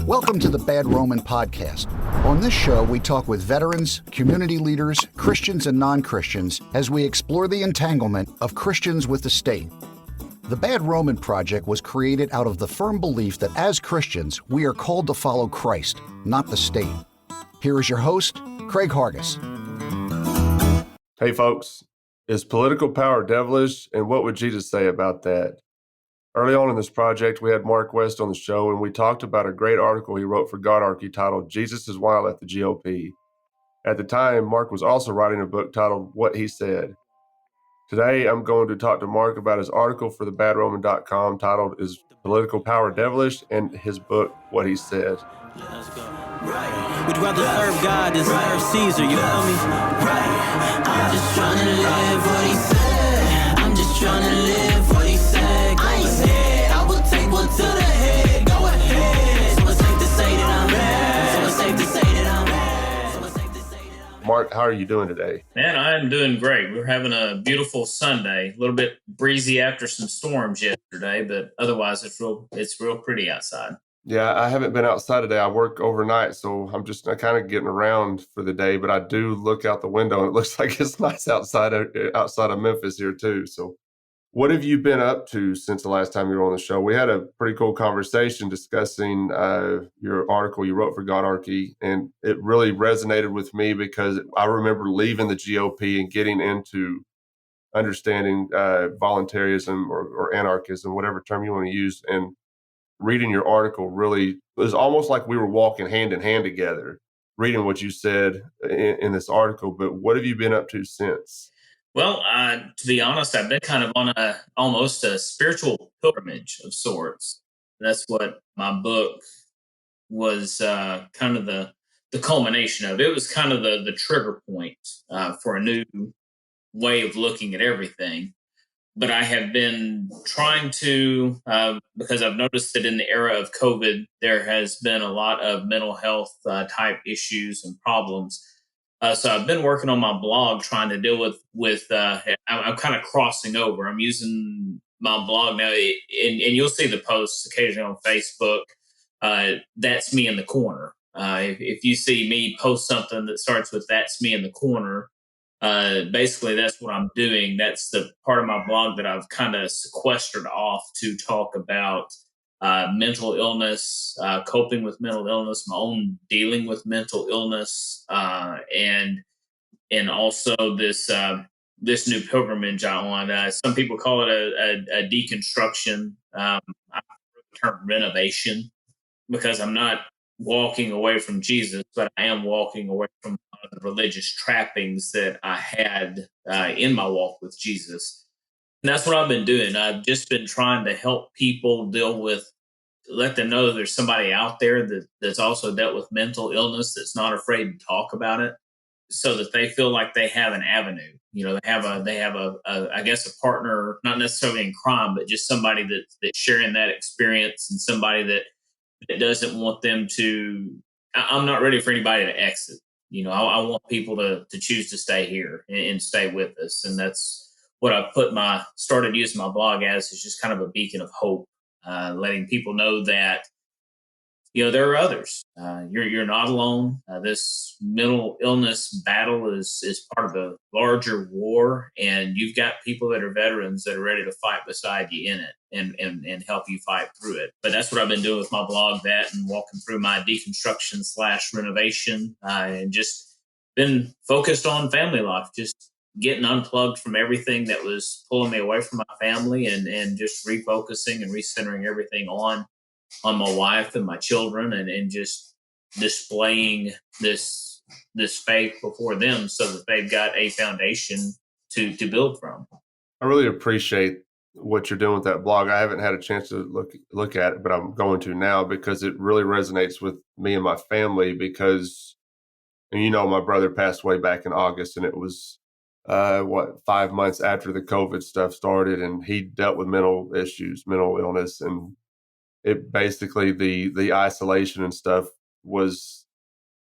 Welcome to the Bad Roman Podcast. On this show, we talk with veterans, community leaders, Christians and non-Christians as we explore the entanglement of Christians with the state. The Bad Roman Project was created out of the firm belief that as Christians, we are called to follow Christ, not the state. Here is your host, Craig Hargis. Hey folks, is political power devilish, and what would Jesus say about that? Early on in this project, we had Mark West on the show, and we talked about a great article he wrote for Godarchy titled Jesus is Wild at the GOP. At the time, Mark was also writing a book titled What He Said. Today, I'm going to talk to Mark about his article for thebadroman.com titled Is Political Power Devilish, and his book, What He Said. Let's go. Right. Would you rather serve God than serve Caesar, you feel me? Right. I'm just trying to live what he said. I'm just trying to live what he said. I ain't scared. I will take one to the head. Go ahead. So it's safe to say that I'm bad. So it's safe to say that I'm bad. So it's safe to say that I'm bad. Mark, how are you doing today? Man, I am doing great. We're having a beautiful Sunday. A little bit breezy after some storms yesterday, but otherwise it's real pretty outside. Yeah, I haven't been outside today. I work overnight, so I'm just kind of getting around for the day, but I do look out the window and it looks like it's nice outside of Memphis here too. So what have you been up to since the last time you were on the show? We had a pretty cool conversation discussing your article you wrote for Godarchy, and it really resonated with me because I remember leaving the GOP and getting into understanding voluntarism or anarchism, whatever term you want to use, and reading your article really, it was almost like we were walking hand in hand together, reading what you said in this article. But what have you been up to since? Well, to be honest, I've been kind of on almost a spiritual pilgrimage of sorts. That's what my book was kind of the culmination of. It was kind of the trigger point for a new way of looking at everything. But I have been trying to, because I've noticed that in the era of COVID, there has been a lot of mental health type issues and problems. So I've been working on my blog trying to deal with I'm kind of crossing over. I'm using my blog now, and you'll see the posts occasionally on Facebook. That's me in the corner. If you see me post something that starts with "That's me in the corner," basically that's what I'm doing. That's the part of my blog that I've kind of sequestered off to talk about mental illness, coping with mental illness, my own dealing with mental illness, and also this new pilgrimage I on. Some people call it a deconstruction. I prefer the term renovation because I'm not walking away from Jesus, but I am walking away from the religious trappings that I had in my walk with Jesus. And that's what I've been doing. I've just been trying to help people let them know that there's somebody out there that's also dealt with mental illness that's not afraid to talk about it, so that they feel like they have an avenue. You know, they have a I guess a partner, not necessarily in crime, but just somebody that's sharing that experience, and somebody that doesn't want them to. I'm not ready for anybody to exit. You know, I want people to choose to stay here and stay with us. And that's what I've started using my blog as, is just kind of a beacon of hope, letting people know that, you know, there are others. You're not alone. This mental illness battle is part of the larger war, and you've got people that are veterans that are ready to fight beside you in it and help you fight through it. But that's what I've been doing with my blog, that and walking through my deconstruction / renovation, and just been focused on family life, just getting unplugged from everything that was pulling me away from my family, and just refocusing and recentering everything on my wife and my children, and just displaying this faith before them so that they've got a foundation to build from. I really appreciate what you're doing with that blog. I haven't had a chance to look at it, but I'm going to now because it really resonates with me and my family, because, you know, my brother passed away back in August, and it was 5 months after the COVID stuff started, and he dealt with mental issues, mental illness, and it basically the isolation and stuff was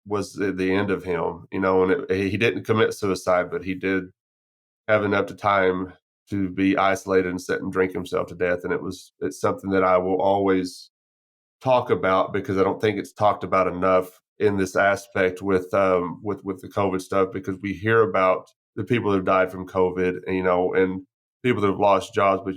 the end of him, you know. And he didn't commit suicide, but he did have enough time to be isolated and sit and drink himself to death. And it's something that I will always talk about, because I don't think it's talked about enough in this aspect with the COVID stuff, because we hear about the people that have died from COVID, and people that have lost jobs, but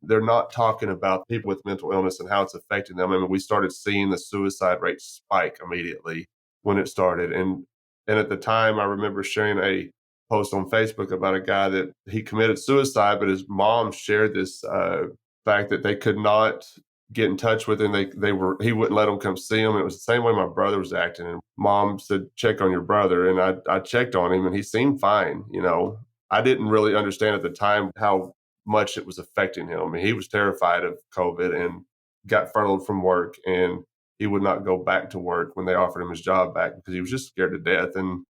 they're not talking about people with mental illness and how it's affecting them. I mean, we started seeing the suicide rate spike immediately when it started. And at the time, I remember sharing a post on Facebook about a guy that he committed suicide, but his mom shared this fact that they could not get in touch with him. He wouldn't let them come see him. It was the same way my brother was acting. And mom said, check on your brother. And I checked on him and he seemed fine. I didn't really understand at the time how much it was affecting him. I mean, he was terrified of COVID and got furloughed from work, and he would not go back to work when they offered him his job back because he was just scared to death. And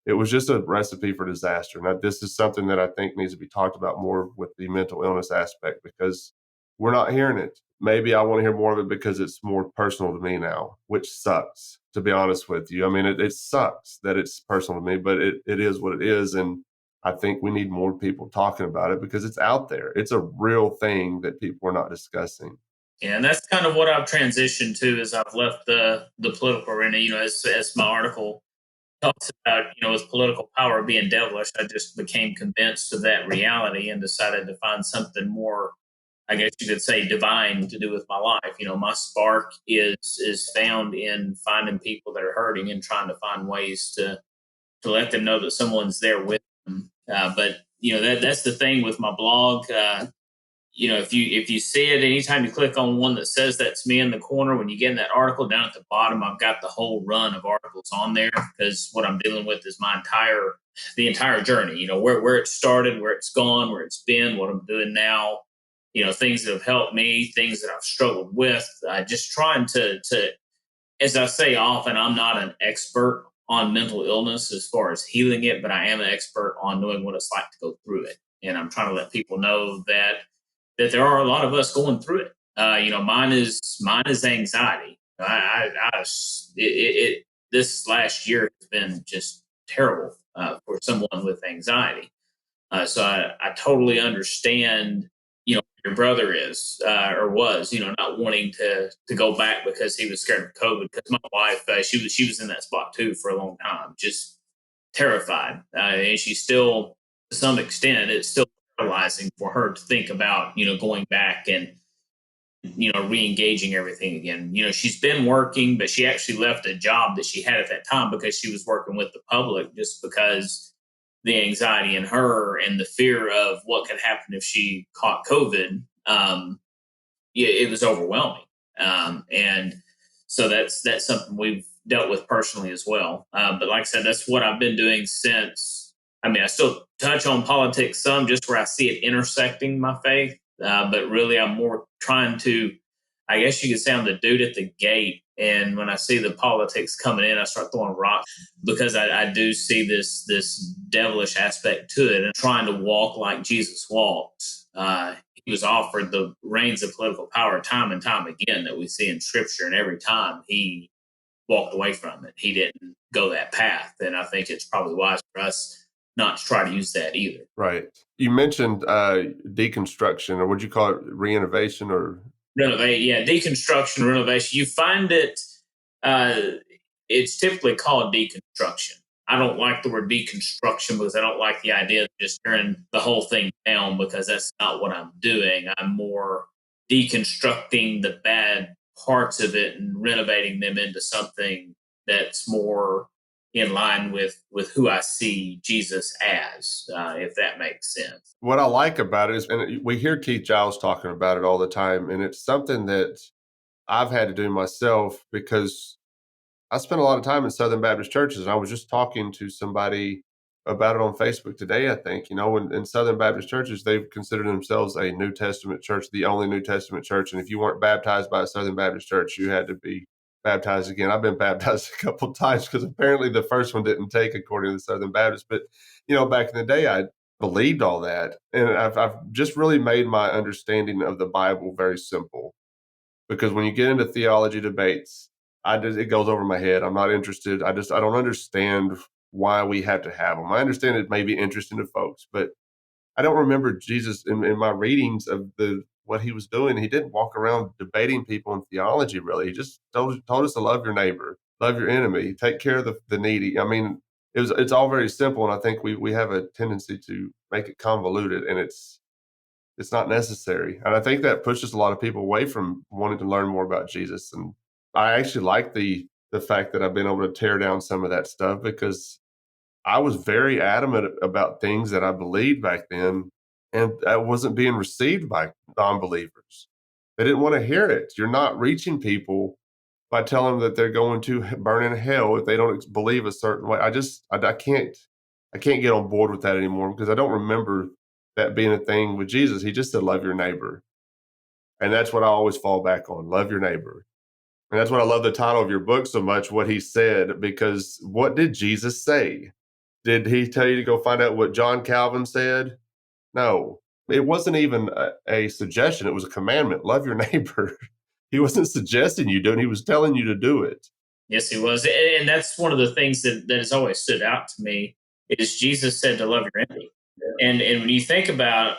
it was just a recipe for disaster. Now, this is something that I think needs to be talked about more with the mental illness aspect, because we're not hearing it. Maybe I want to hear more of it because it's more personal to me now, which sucks, to be honest with you. I mean, it sucks that it's personal to me, but it is what it is. And I think we need more people talking about it because it's out there. It's a real thing that people are not discussing. Yeah, and that's kind of what I've transitioned to as I've left the political arena. As my article talks about, with political power being devilish, I just became convinced of that reality and decided to find something more, I guess you could say, divine to do with my life. My spark is found in finding people that are hurting and trying to find ways to let them know that someone's there with them. But that's the thing with my blog. If you see it, anytime you click on one that says that's me in the corner, when you get in that article down at the bottom, I've got the whole run of articles on there, because what I'm dealing with is the entire journey, where it started, where it's gone, where it's been, what I'm doing now, things that have helped me, things that I've struggled with, just trying to, as I say often, I'm not an expert on mental illness as far as healing it, but I am an expert on knowing what it's like to go through it. And I'm trying to let people know that there are a lot of us going through it. Mine is anxiety. This last year has been just terrible for someone with anxiety. So I totally understand, your brother is or was, not wanting to go back because he was scared of COVID. Because my wife, she was in that spot too for a long time, just terrified, and she still, to some extent, it's still paralyzing for her to think about, going back and, re-engaging everything again. She's been working, but she actually left a job that she had at that time because she was working with the public, just because the anxiety in her and the fear of what could happen if she caught COVID, it was overwhelming. And so that's something we've dealt with personally as well. But like I said, that's what I've been doing since. I mean, I still touch on politics some, just where I see it intersecting my faith. But really, I'm more trying to, I guess you could say, I'm the dude at the gate. And when I see the politics coming in, I start throwing rocks, because I do see this devilish aspect to it, and trying to walk like Jesus walked. He was offered the reins of political power time and time again that we see in Scripture, and every time he walked away from it. He didn't go that path, and I think it's probably wise for us not to try to use that either. Right. You mentioned deconstruction, or would you call it renovation or renovate? Yeah, deconstruction, renovation. You find it. It's typically called deconstruction. I don't like the word deconstruction because I don't like the idea of just tearing the whole thing down, because that's not what I'm doing. I'm more deconstructing the bad parts of it and renovating them into something that's more in line with who I see Jesus as, if that makes sense. What I like about it is, and we hear Keith Giles talking about it all the time, and it's something that I've had to do myself, because I spent a lot of time in Southern Baptist churches, and I was just talking to somebody about it on Facebook today, I think. In Southern Baptist churches, they've considered themselves a New Testament church, the only New Testament church, and if you weren't baptized by a Southern Baptist church, you had to be baptized again. I've been baptized a couple of times because apparently the first one didn't take according to the Southern Baptist. But, back in the day, I believed all that. And I've just really made my understanding of the Bible very simple, because when you get into theology debates, it goes over my head. I'm not interested. I don't understand why we have to have them. I understand it may be interesting to folks, but I don't remember Jesus in my readings of what he was doing. He didn't walk around debating people in theology, really. He just told us to love your neighbor, love your enemy, take care of the needy. I mean, it's all very simple, and I think we have a tendency to make it convoluted, and it's not necessary. And I think that pushes a lot of people away from wanting to learn more about Jesus. And I actually like the fact that I've been able to tear down some of that stuff, because I was very adamant about things that I believed back then, and that wasn't being received by non-believers. They didn't want to hear it. You're not reaching people by telling them that they're going to burn in hell if they don't believe a certain way. I can't get on board with that anymore, because I don't remember that being a thing with Jesus. He just said, love your neighbor. And that's what I always fall back on, love your neighbor. And that's what I love the title of your book so much, what he said, because what did Jesus say? Did he tell you to go find out what John Calvin said? No, it wasn't even a suggestion. It was a commandment. Love your neighbor. He wasn't suggesting you do it. He was telling you to do it. Yes, he was. And that's one of the things that has always stood out to me is Jesus said to love your enemy. Yeah. And when you think about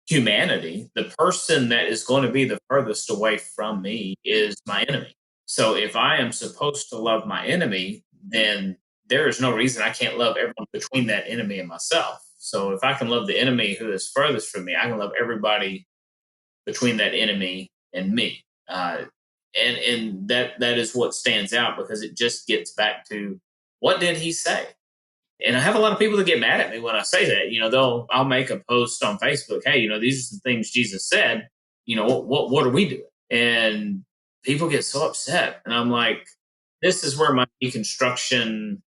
humanity, the person that is going to be the furthest away from me is my enemy. So if I am supposed to love my enemy, then there is no reason I can't love everyone between that enemy and myself. So if I can love the enemy who is furthest from me, I can love everybody between that enemy and me. And that is what stands out, because it just gets back to, what did he say? And I have a lot of people that get mad at me when I say that. I'll make a post on Facebook, hey, these are the things Jesus said. What are we doing? And people get so upset, and I'm like, this is where my deconstruction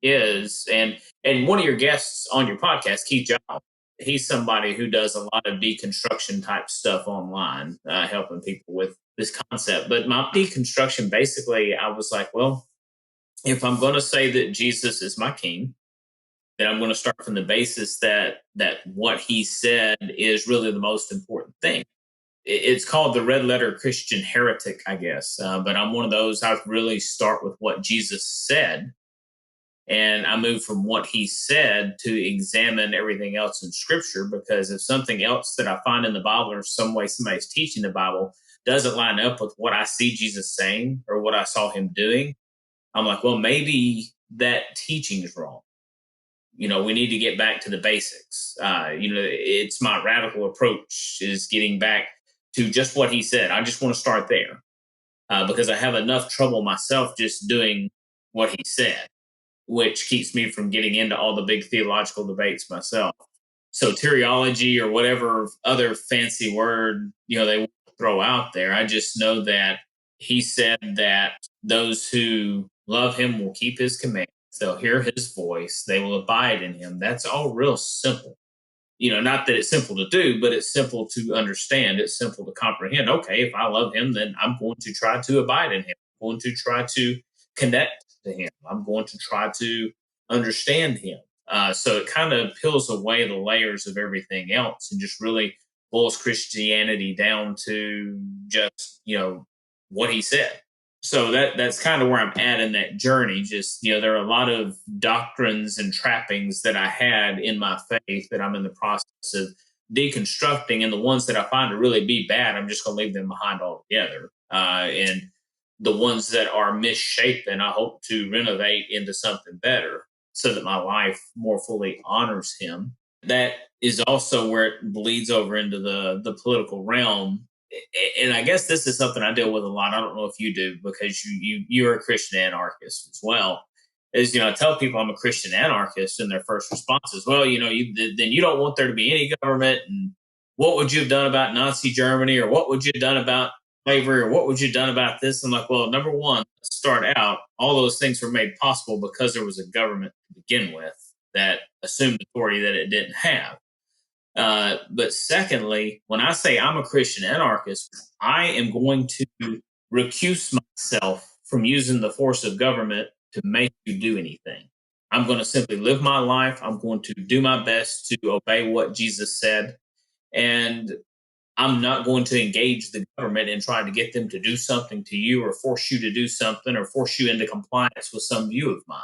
is. And one of your guests on your podcast, Keith Giles, he's somebody who does a lot of deconstruction type stuff online, helping people with this concept. But my deconstruction, basically, I was like, well, if I'm going to say that Jesus is my king, then I'm going to start from the basis that what he said is really the most important thing. It's called the red letter Christian heretic, I guess. But I'm one of those, I really start with what Jesus said. And I move from what he said to examine everything else in scripture, because if something else that I find in the Bible, or some way somebody's teaching the Bible, doesn't line up with what I see Jesus saying or what I saw him doing, I'm like, well, maybe that teaching is wrong. We need to get back to the basics. It's my radical approach is getting back to just what he said. I just want to start there, because I have enough trouble myself just doing what he said, which keeps me from getting into all the big theological debates myself. Soteriology, or whatever other fancy word, they throw out there. I just know that he said that those who love him will keep his commands. They'll hear his voice. They will abide in him. That's all real simple. Not that it's simple to do, but it's simple to understand. It's simple to comprehend. Okay, if I love him, then I'm going to try to abide in him. I'm going to try to connect to him. I'm going to try to understand him. So it kind of peels away the layers of everything else and just really boils Christianity down to just, what he said. So that's kind of where I'm at in that journey. Just, there are a lot of doctrines and trappings that I had in my faith that I'm in the process of deconstructing. And the ones that I find to really be bad, I'm just going to leave them behind altogether. And the ones that are misshapen, I hope to renovate into something better so that my life more fully honors him. That is also where it bleeds over into the political realm. And I guess this is something I deal with a lot. I don't know if you do, because you're a Christian anarchist as well. Is, I tell people I'm a Christian anarchist, and their first response is, well, then you don't want there to be any government. And what would you have done about Nazi Germany? Or what would you have done about slavery? Or what would you have done about this? I'm like, well, number one, let's start out. All those things were made possible because there was a government to begin with that assumed authority that it didn't have. But secondly, when I say I'm a Christian anarchist, I am going to recuse myself from using the force of government to make you do anything. I'm going to simply live my life. I'm going to do my best to obey what Jesus said. And I'm not going to engage the government in trying to get them to do something to you, or force you to do something, or force you into compliance with some view of mine.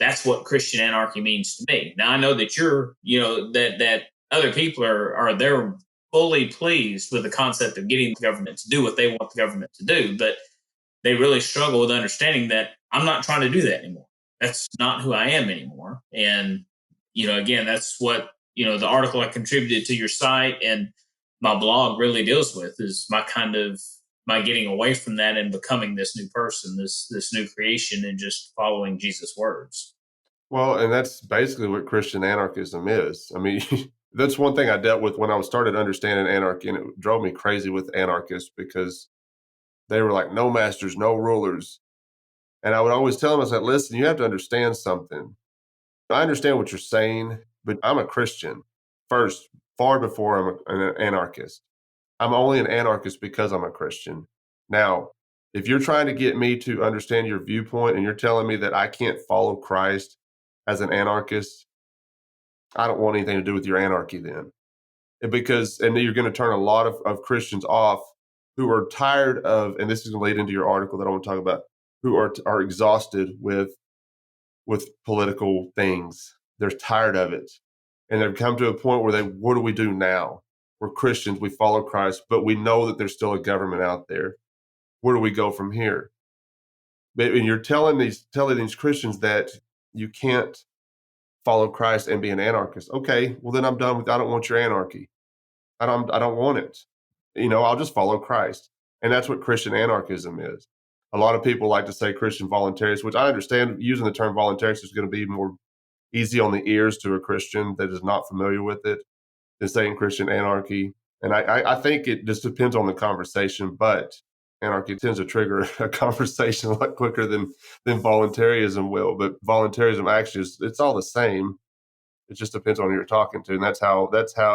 That's what Christian anarchy means to me. Now, I know that you're, that other people are their fully pleased with the concept of getting the government to do what they want the government to do, but they really struggle with understanding that I'm not trying to do that anymore. That's not who I am anymore. And, again, that's what, the article I contributed to your site and my blog really deals with, is my getting away from that and becoming this new person, this new creation, and just following Jesus' words. Well, and that's basically what Christian anarchism is. I mean, that's one thing I dealt with when I started understanding anarchy, and it drove me crazy with anarchists because they were like, no masters, no rulers. And I would always tell them, I said, listen, you have to understand something. I understand what you're saying, but I'm a Christian first, far before I'm an anarchist. I'm only an anarchist because I'm a Christian. Now, if you're trying to get me to understand your viewpoint and you're telling me that I can't follow Christ as an anarchist, I don't want anything to do with your anarchy then. And then you're going to turn a lot of Christians off who are tired of, and this is going to lead into your article that I want to talk about, who are exhausted with political things. They're tired of it. And they've come to a point where what do we do now? We're Christians, we follow Christ, but we know that there's still a government out there. Where do we go from here? And you're telling these Christians that you can't follow Christ and be an anarchist. Okay, well then I don't want your anarchy. I don't want it. I'll just follow Christ. And that's what Christian anarchism is. A lot of people like to say Christian voluntarism, which I understand using the term voluntarism is going to be more easy on the ears to a Christian that is not familiar with it than saying Christian anarchy. And I think it just depends on the conversation, but anarchy tends to trigger a conversation a lot quicker than voluntarism will. But voluntarism actually it's all the same. It just depends on who you're talking to. And that's how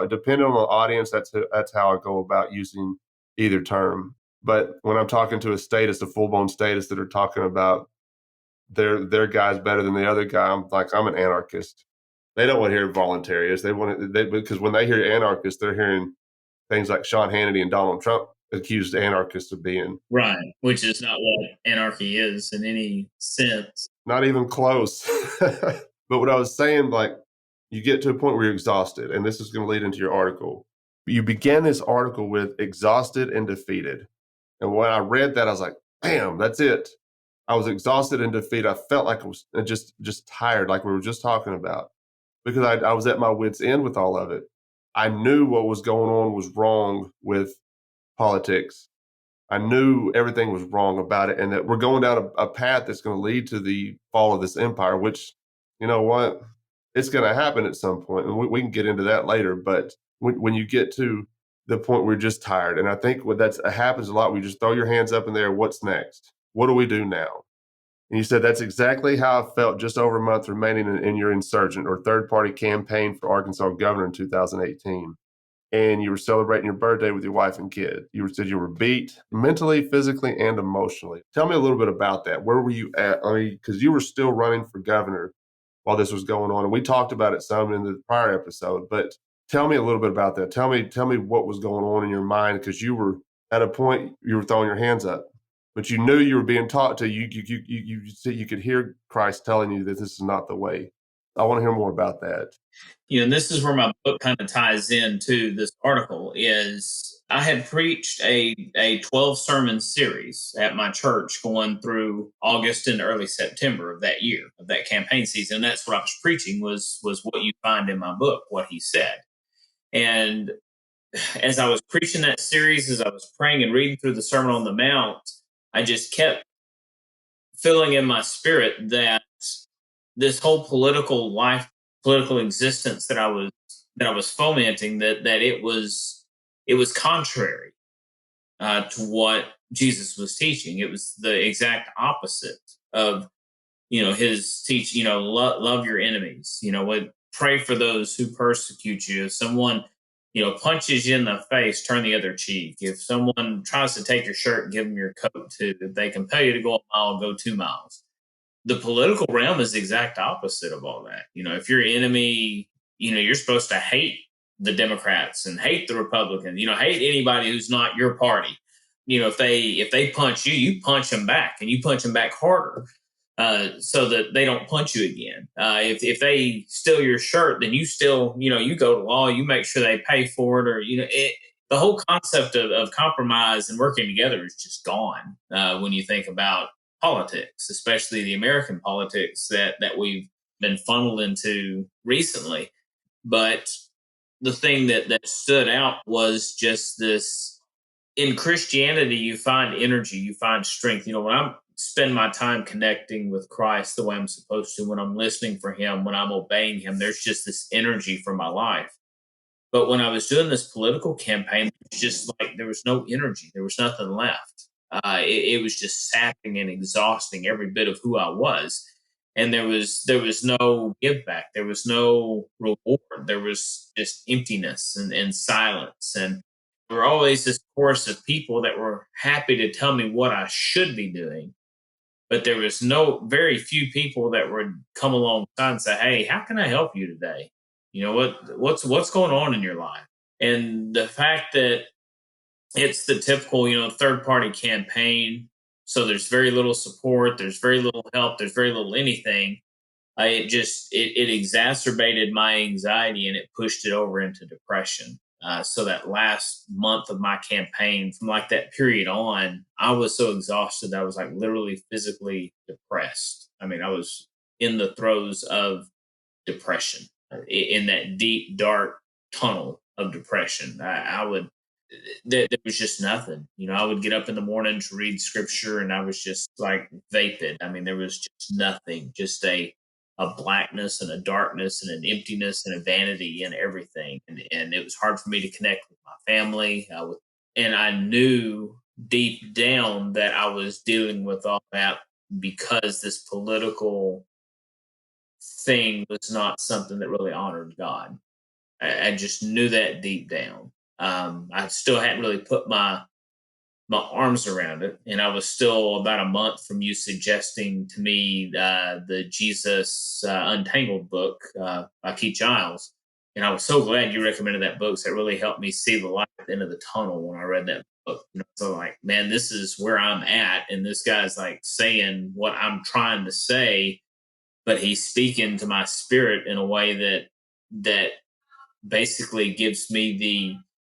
depending on the audience, that's how I go about using either term. But when I'm talking to a full-blown statist that are talking about their guy's better than the other guy, I'm like, I'm an anarchist. They don't want to hear voluntarists. Because when they hear anarchists, they're hearing things like Sean Hannity and Donald Trump accused anarchists of being. Right, which is not what anarchy is in any sense. Not even close. But what I was saying, like, you get to a point where you're exhausted, and this is going to lead into your article. You began this article with exhausted and defeated. And when I read that, I was like, bam, that's it. I was exhausted and defeated. I felt like I was just tired, like we were just talking about, because I was at my wit's end with all of it. I knew what was going on was wrong with politics. I knew everything was wrong about it, and that we're going down a path that's going to lead to the fall of this empire, which, you know what, it's going to happen at some point. And we can get into that later. But when you get to the point where you're just tired, and I think what happens a lot, we just throw your hands up in there. What's next? What do we do now? And you said that's exactly how I felt just over a month remaining in your insurgent or third-party campaign for Arkansas governor in 2018. And you were celebrating your birthday with your wife and kid. You said you were beat mentally, physically, and emotionally. Tell me a little bit about that. Where were you at? I mean, because you were still running for governor while this was going on. And we talked about it some in the prior episode, but tell me a little bit about that. Tell me what was going on in your mind, because you were at a point, you were throwing your hands up. But you knew you were being taught to. You could hear Christ telling you that this is not the way. I want to hear more about that. And this is where my book kind of ties into this article. Is I had preached a 12 sermon series at my church going through August and early September of that year, of that campaign season. And that's what I was preaching was what you find in my book, what he said. And as I was preaching that series, as I was praying and reading through the Sermon on the Mount, I just kept feeling in my spirit that this whole political life, political existence that I was fomenting, that it was contrary to what Jesus was teaching. It was the exact opposite of his teaching. Love your enemies. Pray for those who persecute you. If someone punches you in the face, turn the other cheek. If someone tries to take your shirt, give them your coat too. If they compel you to go a mile, go 2 miles. The political realm is the exact opposite of all that. If your enemy, you're supposed to hate the Democrats and hate the Republicans, hate anybody who's not your party. If they punch you, you punch them back, and you punch them back harder. So that they don't punch you again. If they steal your shirt, then you still, you go to law, you make sure they pay for it, or the whole concept of compromise and working together is just gone when you think about politics, especially the American politics that we've been funneled into recently. But the thing that stood out was just this: in Christianity, you find energy, you find strength. When I spend my time connecting with Christ the way I'm supposed to, when I'm listening for Him, when I'm obeying Him, there's just this energy for my life. But when I was doing this political campaign, it was just like there was no energy, there was nothing left. It was just sapping and exhausting every bit of who I was, and there was no give back, there was no reward, there was just emptiness and silence, and there were always this chorus of people that were happy to tell me what I should be doing, but there was very few people that would come alongside and say, "Hey, how can I help you today? What's going on in your life?" And the fact that it's the typical, third party campaign, so there's very little support, there's very little help, there's very little anything. It exacerbated my anxiety and it pushed it over into depression. So that last month of my campaign, from like that period on, I was so exhausted that I was like literally physically depressed. I mean, I was in the throes of depression, in that deep, dark tunnel of depression. I would there was just nothing. I would get up in the morning to read scripture and I was just like vapid. I mean, there was just nothing, just a blackness and a darkness and an emptiness and a vanity and everything. And it was hard for me to connect with my family. And I knew deep down that I was dealing with all that because this political thing was not something that really honored God. I just knew that deep down. I still hadn't really put my arms around it, and I was still about a month from you suggesting to me the Jesus Untangled book by Keith Giles, and I was so glad you recommended that book. So it really helped me see the light at the end of the tunnel when I read that book. So like, man, this is where I'm at, and this guy's like saying what I'm trying to say, but he's speaking to my spirit in a way that basically gives me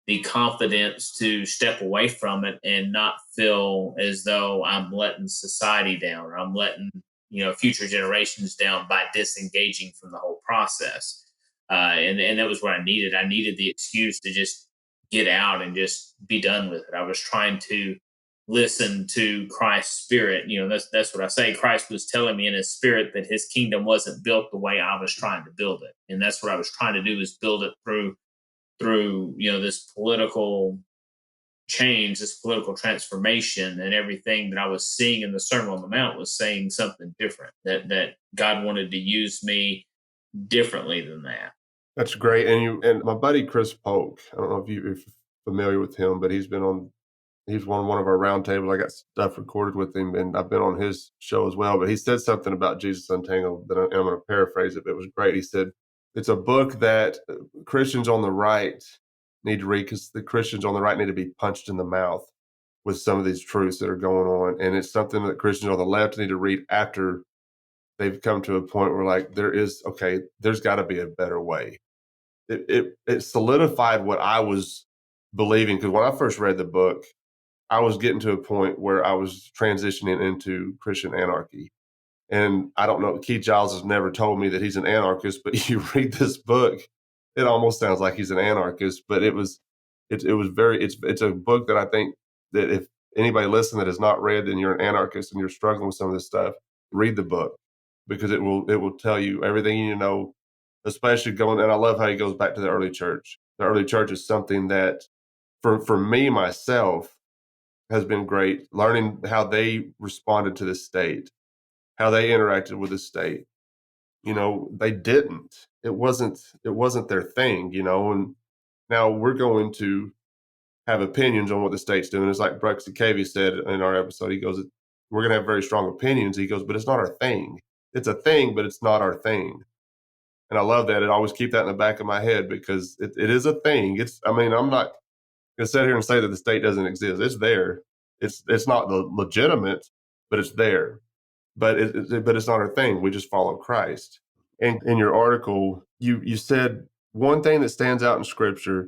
the confidence to step away from it and not feel as though I'm letting society down or I'm letting future generations down by disengaging from the whole process. And that was what I needed. I needed the excuse to just get out and just be done with it. I was trying to listen to Christ's spirit. That's what I say. Christ was telling me in his spirit that his kingdom wasn't built the way I was trying to build it. And that's what I was trying to do, is build it through this political change, this political transformation, and everything that I was seeing in the Sermon on the Mount was saying something different, that God wanted to use me differently than that. That's great. And my buddy Chris Polk, I don't know if you're familiar with him, but he's on one of our roundtables. I got stuff recorded with him, and I've been on his show as well. But he said something about Jesus Untangled that I'm going to paraphrase it, but it was great. He said, it's a book that Christians on the right need to read because the Christians on the right need to be punched in the mouth with some of these truths that are going on. And it's something that Christians on the left need to read after they've come to a point where like, there's got to be a better way. It solidified what I was believing, because when I first read the book, I was getting to a point where I was transitioning into Christian-Anarchy. And I don't know, Keith Giles has never told me that he's an anarchist, but you read this book, it almost sounds like he's an anarchist. But it's a book that I think that if anybody listening that has not read and you're an anarchist and you're struggling with some of this stuff, read the book, because it will tell you everything you need to know, especially and I love how he goes back to the early church. The early church is something that for me, myself, has been great, learning how they responded to the state, how they interacted with the state. They didn't. It wasn't their thing, and now we're going to have opinions on what the state's doing. It's like Bruxy Cavey said in our episode. He goes, we're going to have very strong opinions. He goes, but it's not our thing. It's a thing, but it's not our thing. And I love that. I always keep that in the back of my head, because it is a thing. I'm not going to sit here and say that the state doesn't exist. It's there. It's not legitimate, but it's there. But it's not our thing. We just follow Christ. And in your article, you said one thing that stands out in Scripture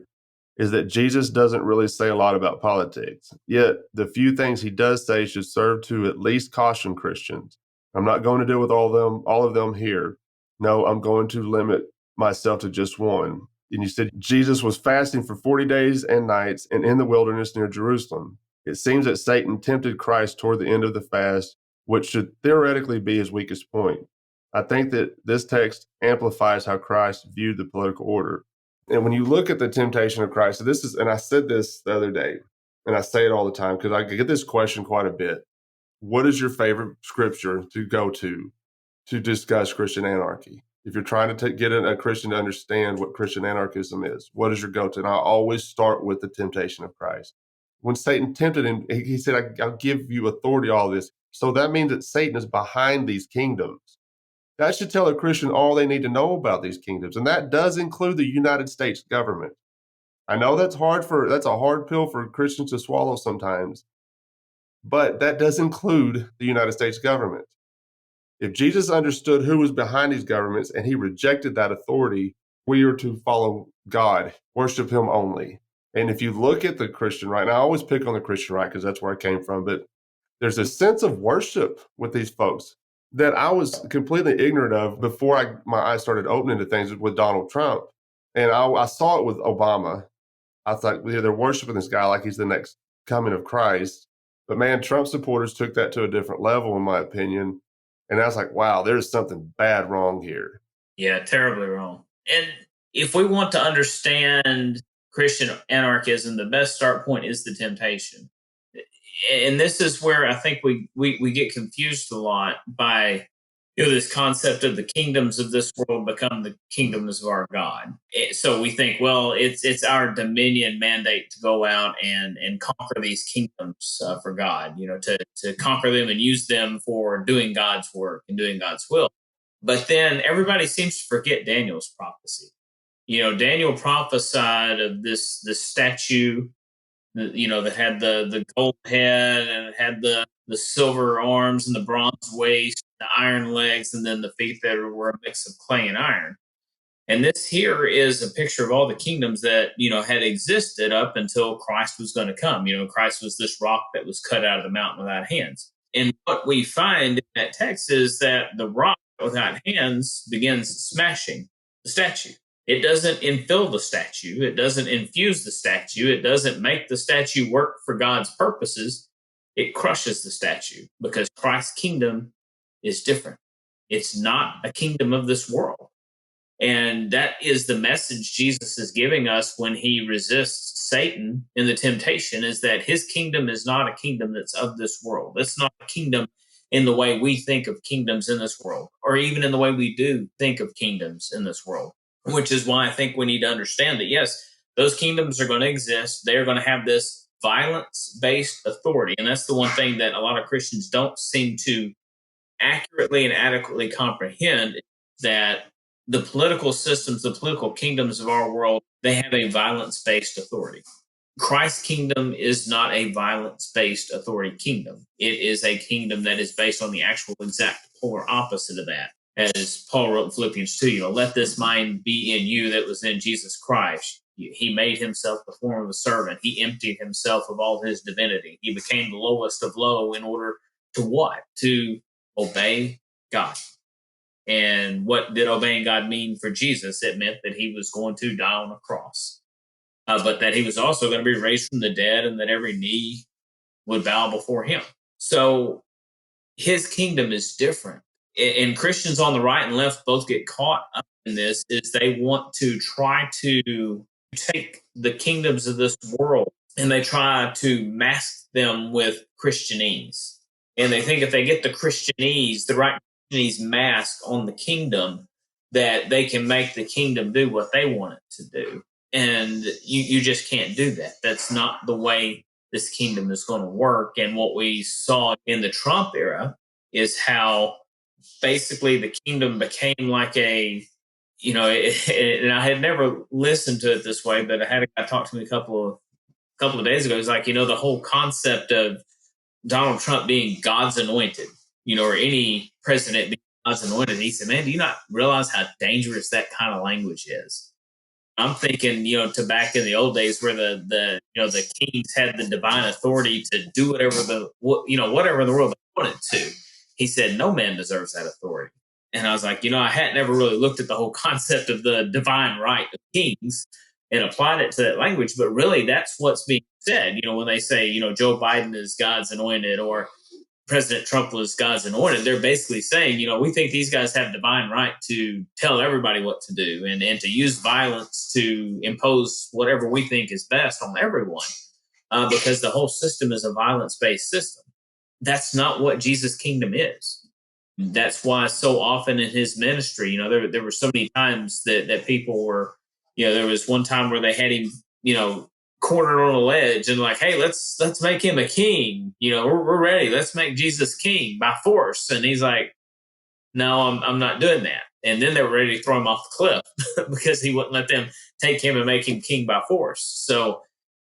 is that Jesus doesn't really say a lot about politics. Yet the few things he does say should serve to at least caution Christians. I'm not going to deal with all of them here. No, I'm going to limit myself to just one. And you said Jesus was fasting for 40 days and nights and in the wilderness near Jerusalem. It seems that Satan tempted Christ toward the end of the fast, which should theoretically be his weakest point. I think that this text amplifies how Christ viewed the political order. And when you look at the temptation of Christ, so this is, and I said this the other day, and I say it all the time because I get this question quite a bit. What is your favorite scripture to go to discuss Christian anarchy? If you're trying to get a Christian to understand what Christian anarchism is, what is your go-to? And I always start with the temptation of Christ. When Satan tempted him, he said, I'll give you authority, all this. So that means that Satan is behind these kingdoms. That should tell a Christian all they need to know about these kingdoms. And that does include the United States government. I know that's a hard pill for Christians to swallow sometimes, but that does include the United States government. If Jesus understood who was behind these governments and he rejected that authority, we are to follow God, worship him only. And if you look at the Christian right, and I always pick on the Christian right because that's where I came from, but there's a sense of worship with these folks that I was completely ignorant of before my eyes started opening to things with Donald Trump. And I saw it with Obama. I thought, they're worshiping this guy like he's the next coming of Christ. But man, Trump supporters took that to a different level, in my opinion. And I was like, wow, there's something bad wrong here. Yeah, terribly wrong. And if we want to understand Christian anarchism, the best start point is the temptation. And this is where I think we get confused a lot by this concept of the kingdoms of this world become the kingdoms of our God. So we think, well, it's our dominion mandate to go out and conquer these kingdoms for God, to conquer them and use them for doing God's work and doing God's will. But then everybody seems to forget Daniel's prophecy. Daniel prophesied of this statue, that had the gold head and it had the silver arms and the bronze waist, the iron legs, and then the feet that were a mix of clay and iron. And this here is a picture of all the kingdoms that, had existed up until Christ was going to come. Christ was this rock that was cut out of the mountain without hands. And what we find in that text is that the rock without hands begins smashing the statue. It doesn't infill the statue. It doesn't infuse the statue. It doesn't make the statue work for God's purposes. It crushes the statue because Christ's kingdom is different. It's not a kingdom of this world. And that is the message Jesus is giving us when he resists Satan in the temptation, is that his kingdom is not a kingdom that's of this world. It's not a kingdom in the way we think of kingdoms in this world, or even in the way we do think of kingdoms in this world. Which is why I think we need to understand that, yes, those kingdoms are going to exist. They're going to have this violence-based authority. And that's the one thing that a lot of Christians don't seem to accurately and adequately comprehend, that the political systems, the political kingdoms of our world, they have a violence-based authority. Christ's kingdom is not a violence-based authority kingdom. It is a kingdom that is based on the actual exact polar opposite of that. As Paul wrote in Philippians 2, let this mind be in you that was in Jesus Christ. He made himself the form of a servant. He emptied himself of all his divinity. He became the lowest of low in order to what? To obey God. And what did obeying God mean for Jesus? It meant that he was going to die on a cross, but that he was also going to be raised from the dead and that every knee would bow before him. So his kingdom is different. And Christians on the right and left both get caught up in this, is they want to try to take the kingdoms of this world and they try to mask them with Christianese. And they think if they get the Christianese, the right Christianese mask on the kingdom, that they can make the kingdom do what they want it to do. And you just can't do that. That's not the way this kingdom is going to work. And what we saw in the Trump era is how basically the kingdom became like a, and I had never listened to it this way, but I had a guy talk to me a couple of days ago. He's like, the whole concept of Donald Trump being God's anointed, or any president being God's anointed. He said, man, do you not realize how dangerous that kind of language is? I'm thinking, to back in the old days where the kings had the divine authority to do whatever in the world they wanted to. He said, no man deserves that authority. And I was like, I hadn't ever really looked at the whole concept of the divine right of kings and applied it to that language. But really, that's what's being said. When they say, Joe Biden is God's anointed or President Trump was God's anointed, they're basically saying, we think these guys have divine right to tell everybody what to do and to use violence to impose whatever we think is best on everyone, because the whole system is a violence-based system. That's not what Jesus' kingdom is. That's why so often in his ministry, there were so many times that people were, there was one time where they had him, cornered on a ledge and like, hey, let's make him a king. We're ready. Let's make Jesus king by force. And he's like, no, I'm not doing that. And then they were ready to throw him off the cliff because he wouldn't let them take him and make him king by force. So,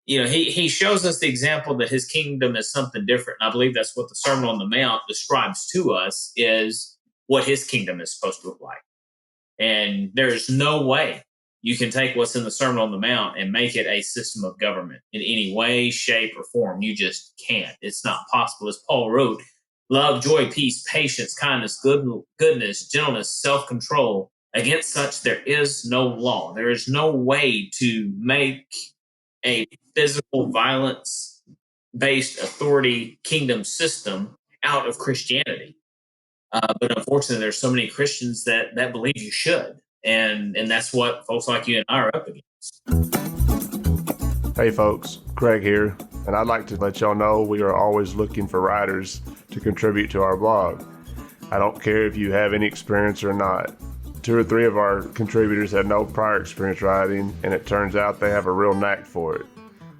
he shows us the example that his kingdom is something different. And I believe that's what the Sermon on the Mount describes to us, is what his kingdom is supposed to look like. And there's no way you can take what's in the Sermon on the Mount and make it a system of government in any way, shape, or form. You just can't. It's not possible. As Paul wrote, love, joy, peace, patience, kindness, goodness, gentleness, self-control. Against such there is no law. There is no way to make a physical violence-based authority kingdom system out of Christianity. But unfortunately, there's so many Christians that believe you should. And that's what folks like you and I are up against. Hey folks, Craig here, and I'd like to let y'all know we are always looking for writers to contribute to our blog. I don't care if you have any experience or not. 2 or 3 of our contributors had no prior experience writing, and it turns out they have a real knack for it.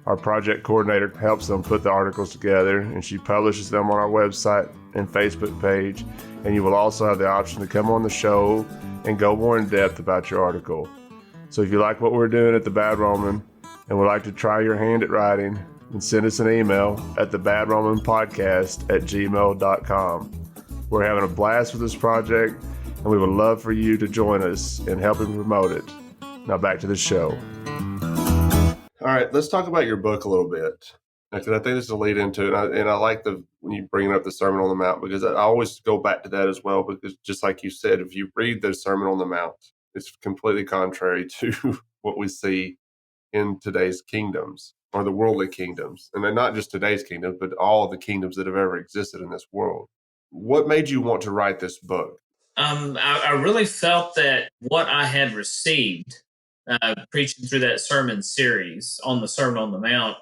Our project coordinator helps them put the articles together, and she publishes them on our website and Facebook page, and you will also have the option to come on the show and go more in depth about your article. So if you like what we're doing at The Bad Roman and would like to try your hand at writing, then send us an email at thebadromanpodcast@gmail.com. We're having a blast with this project, and we would love for you to join us in helping promote it. Now back to the show. All right, let's talk about your book a little bit, because I think this is a lead into it. And I like when you bring up the Sermon on the Mount, because I always go back to that as well, because just like you said, if you read the Sermon on the Mount, it's completely contrary to what we see in today's kingdoms, or the worldly kingdoms. And they're not just today's kingdoms, but all the kingdoms that have ever existed in this world. What made you want to write this book? I really felt that what I had received preaching through that sermon series on the Sermon on the Mount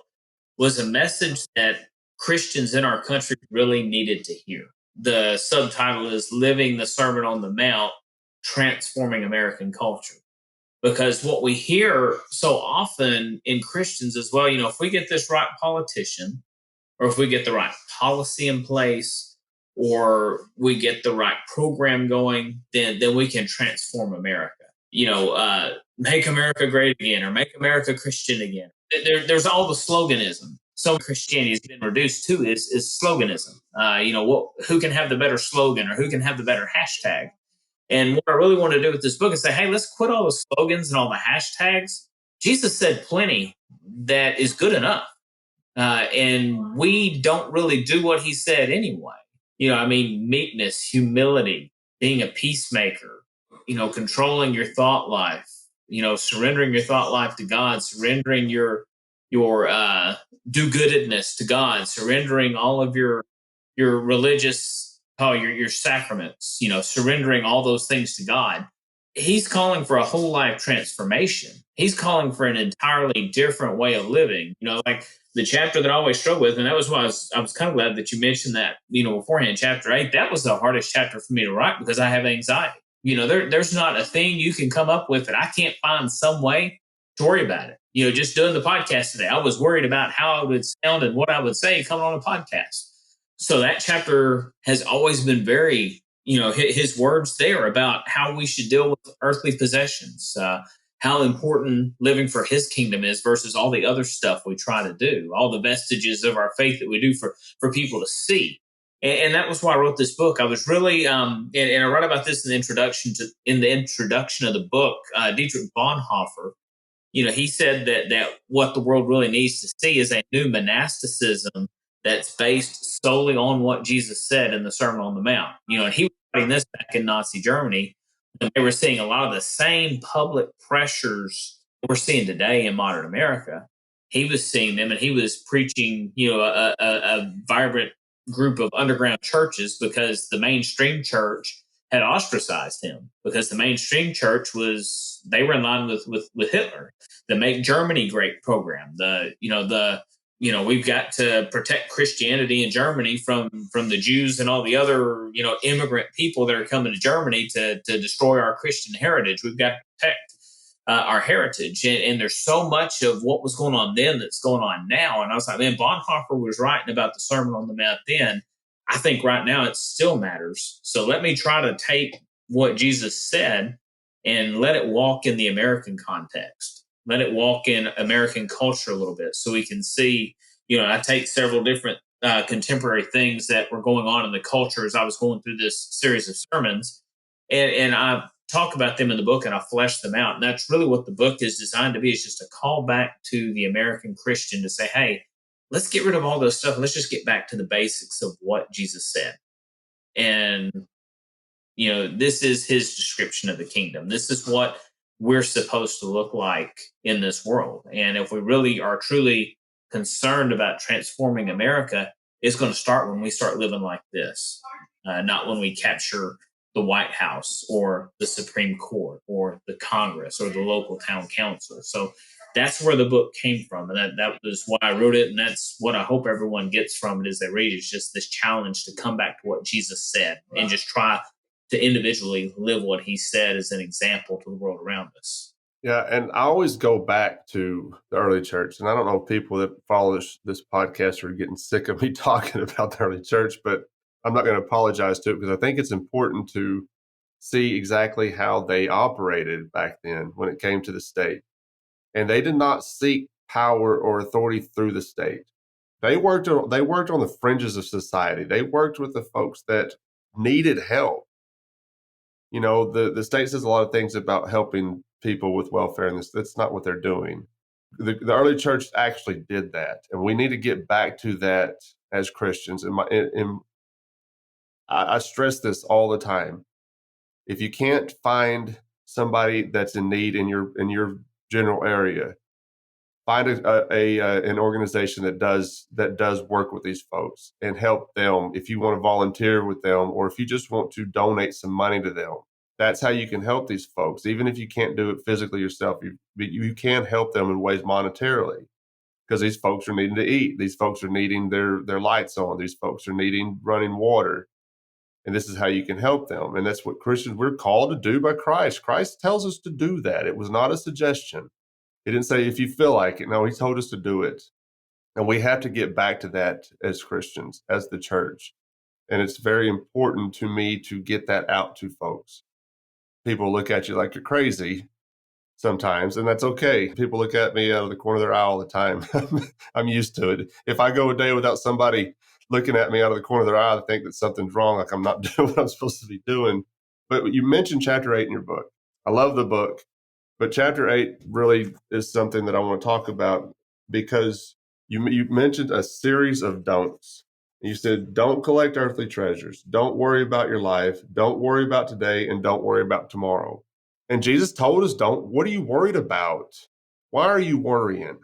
was a message that Christians in our country really needed to hear. The subtitle is Living the Sermon on the Mount, Transforming American Culture. Because what we hear so often in Christians as well, if we get this right politician, or if we get the right policy in place, or we get the right program going, then we can transform America. Make America great again, or make America Christian again. There's all the sloganism. So Christianity has been reduced to is sloganism. Who can have the better slogan, or who can have the better hashtag? And what I really want to do with this book is say, hey, let's quit all the slogans and all the hashtags. Jesus said plenty that is good enough. And we don't really do what he said anyway. Meekness, humility, being a peacemaker, controlling your thought life, surrendering your thought life to God, surrendering your do-goodedness to God, surrendering all of your religious, your sacraments, surrendering all those things to God. He's calling for a whole life transformation. He's calling for an entirely different way of living. Like the chapter that I always struggle with, and that was why I was kind of glad that you mentioned that, beforehand, chapter 8, that was the hardest chapter for me to write because I have anxiety. There's not a thing you can come up with that I can't find some way to worry about it. Just doing the podcast today, I was worried about how I would sound and what I would say coming on a podcast. So that chapter has always been very, his words there about how we should deal with earthly possessions, how important living for his kingdom is versus all the other stuff we try to do, all the vestiges of our faith that we do for people to see. And that was why I wrote this book. I was really, and I wrote about this in the introduction of the book. Dietrich Bonhoeffer he said that what the world really needs to see is a new monasticism that's based solely on what Jesus said in the Sermon on the Mount. And he was writing this back in Nazi Germany. And they were seeing a lot of the same public pressures we're seeing today in modern America. He was seeing them, and he was preaching, a vibrant group of underground churches, because the mainstream church had ostracized him, because the mainstream church they were in line with Hitler, the Make Germany Great program, we've got to protect Christianity in Germany from the Jews and all the other, immigrant people that are coming to Germany to destroy our Christian heritage. We've got to protect our heritage. And there's so much of what was going on then that's going on now. And I was like, man, Bonhoeffer was writing about the Sermon on the Mount then. I think right now it still matters. So let me try to take what Jesus said and let it walk in the American context. Let it walk in American culture a little bit, so we can see, I take several different contemporary things that were going on in the culture as I was going through this series of sermons. And I talk about them in the book, and I flesh them out. And that's really what the book is designed to be. It's just a call back to the American Christian to say, hey, let's get rid of all this stuff. And let's just get back to the basics of what Jesus said. And, this is his description of the kingdom. This is what we're supposed to look like in this world. And if we really are truly concerned about transforming America, it's going to start when we start living like this, not when we capture the White House or the Supreme Court or the Congress or the local town council. So that's where the book came from. And that was why I wrote it. And that's what I hope everyone gets from it as they read it. It's just this challenge to come back to what Jesus said and just try to individually live what he said as an example to the world around us. Yeah, and I always go back to the early church. And I don't know if people that follow this podcast are getting sick of me talking about the early church, but I'm not going to apologize to it, because I think it's important to see exactly how they operated back then when it came to the state. And they did not seek power or authority through the state. They worked on the fringes of society. They worked with the folks that needed help. The state says a lot of things about helping people with welfare, and that's not what they're doing. The early church actually did that, and we need to get back to that as Christians. And I stress this all the time. If you can't find somebody that's in need in your general area, find an organization that does work with these folks and help them. If you want to volunteer with them, or if you just want to donate some money to them, that's how you can help these folks. Even if you can't do it physically yourself, you can help them in ways monetarily, because these folks are needing to eat. These folks are needing their lights on. These folks are needing running water. And this is how you can help them. And that's what Christians, we're called to do by Christ. Christ tells us to do that. It was not a suggestion. He didn't say, if you feel like it. No, he told us to do it. And we have to get back to that as Christians, as the church. And it's very important to me to get that out to folks. People look at you like you're crazy sometimes, and that's okay. People look at me out of the corner of their eye all the time. I'm used to it. If I go a day without somebody looking at me out of the corner of their eye, I think that something's wrong, like I'm not doing what I'm supposed to be doing. But you mentioned chapter 8 in your book. I love the book, but chapter 8 really is something that I want to talk about, because you mentioned a series of don'ts. You said, don't collect earthly treasures. Don't worry about your life. Don't worry about today, and don't worry about tomorrow. And Jesus told us, what are you worried about? Why are you worrying?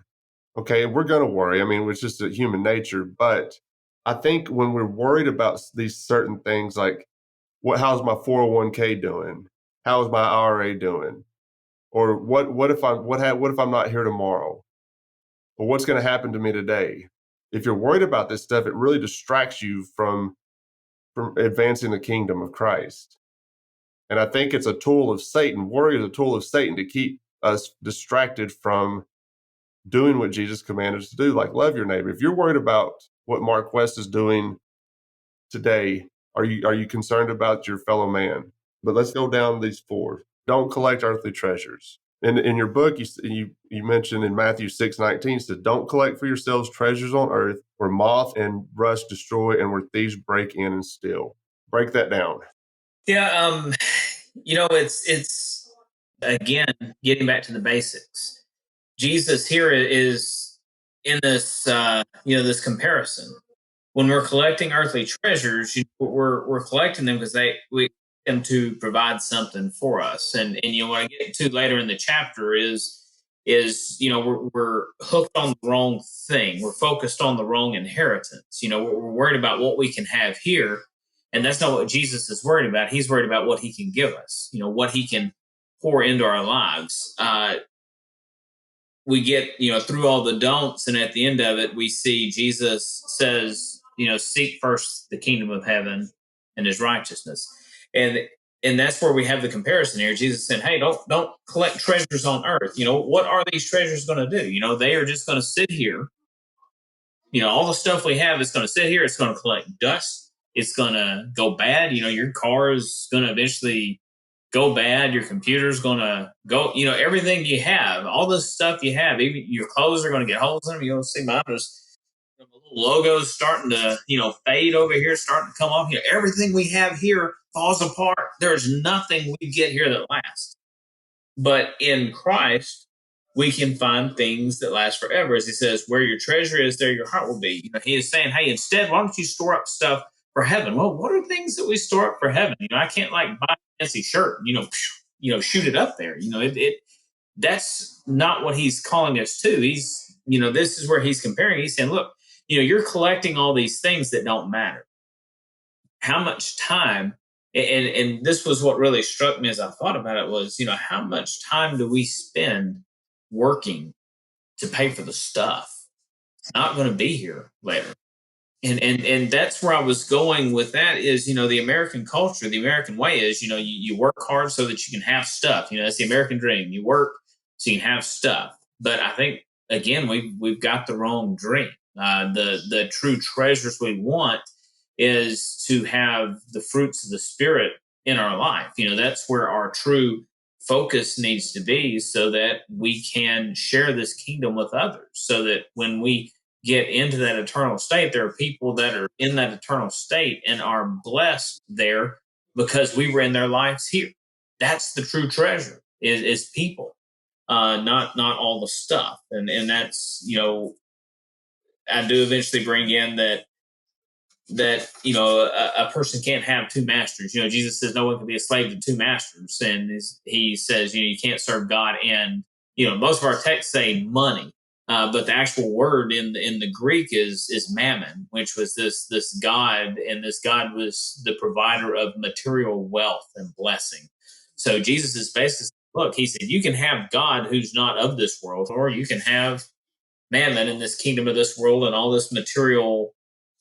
Okay, we're going to worry. I mean, it's just a human nature. But I think when we're worried about these certain things, like how's my 401k doing? How's my IRA doing? Or what if I'm not here tomorrow? Or what's going to happen to me today? If you're worried about this stuff, it really distracts you from advancing the kingdom of Christ. And I think it's a tool of Satan. Worry is a tool of Satan to keep us distracted from doing what Jesus commanded us to do, like love your neighbor. If you're worried about what Mark West is doing today, are you concerned about your fellow man? But let's go down these 4. Don't collect earthly treasures. In your book, you mentioned in Matthew 6:19, said, don't collect for yourselves treasures on earth, where moth and rust destroy, and where thieves break in and steal. Break that down. Yeah, it's again getting back to the basics. Jesus here is in this, this comparison. When we're collecting earthly treasures, we're collecting them because we them to provide something for us. And what I get to later in the chapter is we're hooked on the wrong thing. We're focused on the wrong inheritance. We're worried about what we can have here, and that's not what Jesus is worried about. He's worried about what he can give us. What he can pour into our lives. We get through all the don'ts, and at the end of it we see Jesus says, seek first the kingdom of heaven and his righteousness. And that's where we have the comparison here. Jesus said, hey, don't collect treasures on earth. What are these treasures going to do? They are just going to sit here. All the stuff we have is going to sit here. It's going to collect dust. It's going to go bad. Your car is going to eventually go bad. Your computer's going to go, everything you have, all this stuff you have, even your clothes are going to get holes in them. You'll see mine is, the little logos starting to, fade over here, starting to come off. Everything we have here falls apart. There's nothing we get here that lasts. But in Christ, we can find things that last forever. As he says, where your treasure is, there your heart will be. He is saying, hey, instead, why don't you store up stuff for heaven? Well, what are things that we store up for heaven? I can't buy a fancy shirt, shoot it up there. That's not what he's calling us to. He's, this is where he's comparing. He's saying, look, you're collecting all these things that don't matter. How much time, and this was what really struck me as I thought about it was, how much time do we spend working to pay for the stuff? It's not going to be here later. And that's where I was going with that is, the American culture, the American way is, you work hard so that you can have stuff. That's the American dream. You work so you can have stuff. But I think, again, we've got the wrong dream. The true treasures we want is to have the fruits of the Spirit in our life. That's where our true focus needs to be so that we can share this kingdom with others, so that when we get into that eternal state, there are people that are in that eternal state and are blessed there because we were in their lives here. That's the true treasure is people, not all the stuff. And that's, I do eventually bring in that a person can't have two masters. Jesus says no one can be a slave to two masters, and he says you can't serve God and most of our texts say money, but the actual word in the Greek is mammon, which was this god, and this god was the provider of material wealth and blessing. So Jesus is basically, look, he said you can have God who's not of this world, or you can have mammon in this kingdom of this world and all this material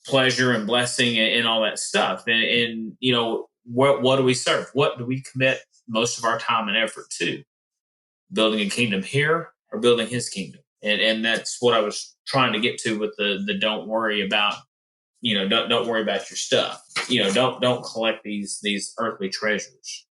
pleasure and blessing and all that stuff. And what do we serve? What do we commit most of our time and effort to? Building a kingdom here or building his kingdom? And that's what I was trying to get to with the don't worry about, don't worry about your stuff. Don't collect these earthly treasures.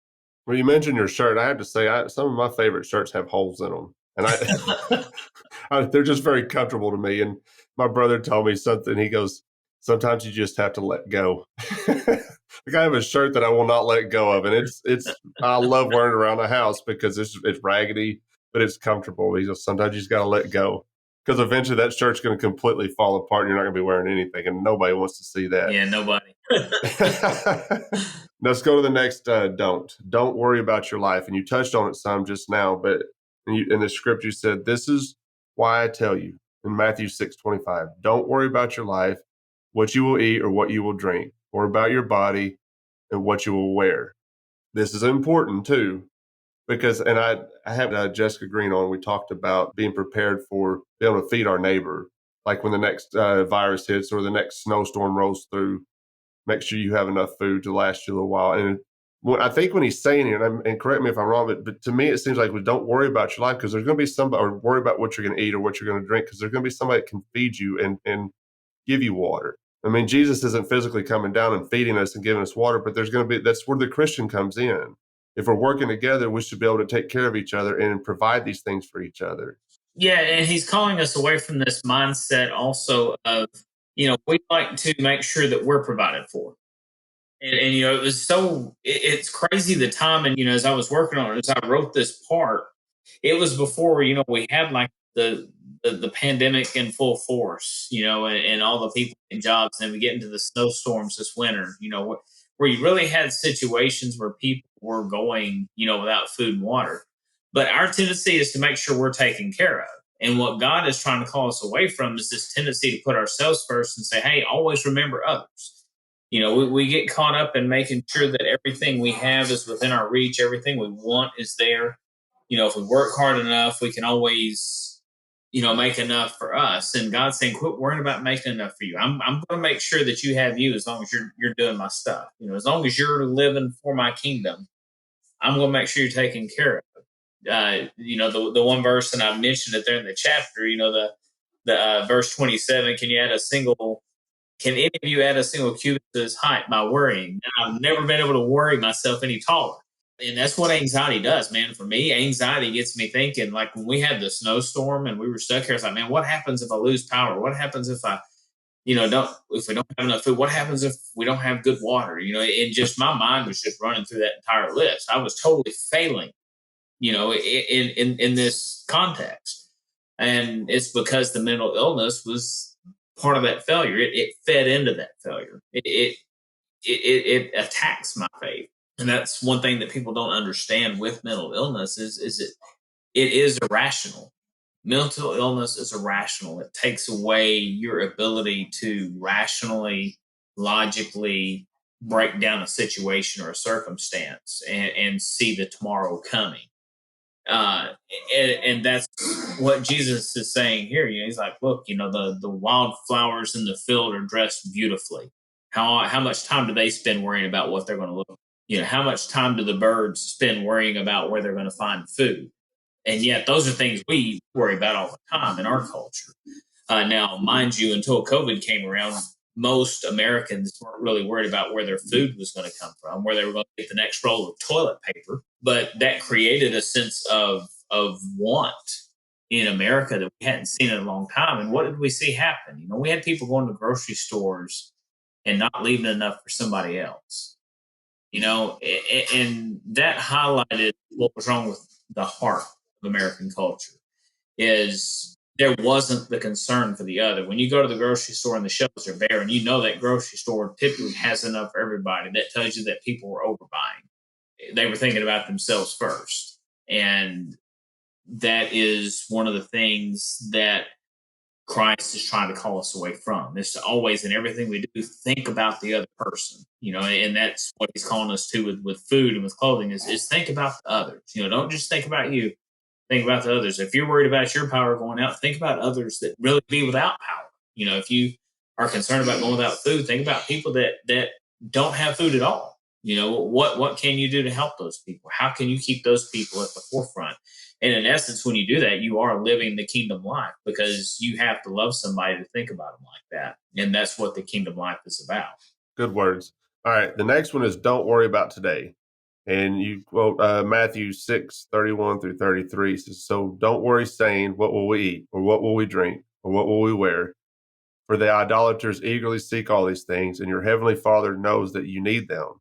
Well, you mentioned your shirt. I have to say, some of my favorite shirts have holes in them, and they're just very comfortable to me. And my brother told me something. He goes, sometimes you just have to let go. Like I have a shirt that I will not let go of, and it's I love wearing it around the house because it's raggedy, but it's comfortable. He goes, sometimes you just got to let go because eventually that shirt's going to completely fall apart, and you're not going to be wearing anything, and nobody wants to see that. Yeah, nobody. Let's go to the next. Don't worry about your life, and you touched on it some just now, but in the script you said, "This is why I tell you." In Matthew 6:25, don't worry about your life, what you will eat or what you will drink, or about your body and what you will wear. This is important too, because, and I have Jessica Green on, we talked about being prepared for being able to feed our neighbor. Like when the next virus hits or the next snowstorm rolls through, make sure you have enough food to last you a little while. And I think when he's saying it, and correct me if I'm wrong, but to me it seems like we don't worry about your life because there's going to be somebody, or worry about what you're going to eat or what you're going to drink, because there's going to be somebody that can feed you and give you water. I mean, Jesus isn't physically coming down and feeding us and giving us water, but there's going to be, that's where the Christian comes in. If we're working together, we should be able to take care of each other and provide these things for each other. Yeah, and he's calling us away from this mindset also of, we like to make sure that we're provided for. And it was it's crazy the time. And, as I was working on it, as I wrote this part, it was before, we had like the pandemic in full force, and all the people in jobs, and we get into the snowstorms this winter, where you really had situations where people were going, without food and water. But our tendency is to make sure we're taken care of. And what God is trying to call us away from is this tendency to put ourselves first and say, hey, always remember others. We get caught up in making sure that everything we have is within our reach, everything we want is there. If we work hard enough, we can always, make enough for us. And God's saying, quit worrying about making enough for you. I'm going to make sure that you have you as long as you're doing my stuff. As long as you're living for my kingdom, I'm going to make sure you're taken care of. The one verse, and I mentioned it there in the chapter, the verse 27, can any of you add a single cubit to his height by worrying? And I've never been able to worry myself any taller. And that's what anxiety does, man. For me, anxiety gets me thinking, like when we had the snowstorm and we were stuck here, it's like, man, what happens if I lose power? What happens if if we don't have enough food? What happens if we don't have good water? And just my mind was just running through that entire list. I was totally failing, in this context. And it's because the mental illness was part of that failure. It fed into that failure. It attacks my faith. And that's one thing that people don't understand with mental illness is it is irrational. Mental illness is irrational. It takes away your ability to rationally, logically break down a situation or a circumstance and see the tomorrow coming. And that's what Jesus is saying here. He's like, look, the wildflowers in the field are dressed beautifully. How much time do they spend worrying about what they're going to look like? How much time do the birds spend worrying about where they're going to find food? And yet those are things we worry about all the time in our culture. Now, mind you, until COVID came around, most Americans weren't really worried about where their food was going to come from, where they were going to get the next roll of toilet paper. But that created a sense of want in America that we hadn't seen in a long time. And what did we see happen? We had people going to grocery stores and not leaving enough for somebody else. And that highlighted what was wrong with the heart of American culture is there wasn't the concern for the other. When you go to the grocery store and the shelves are bare and that grocery store typically has enough for everybody, that tells you that people were overbuying. They were thinking about themselves first. And that is one of the things that Christ is trying to call us away from. It's always, in everything we do, think about the other person, and that's what he's calling us to with food and with clothing is think about the others. Don't just think about you, think about the others. If you're worried about your power going out, think about others that really be without power. If you are concerned about going without food, think about people that don't have food at all. What can you do to help those people? How can you keep those people at the forefront? And in essence, when you do that, you are living the kingdom life because you have to love somebody to think about them like that. And that's what the kingdom life is about. Good words. All right. The next one is don't worry about today. And you quote Matthew 6:31 through 33. It says, so don't worry saying, what will we eat, or what will we drink, or what will we wear? For the idolaters eagerly seek all these things, and your heavenly Father knows that you need them.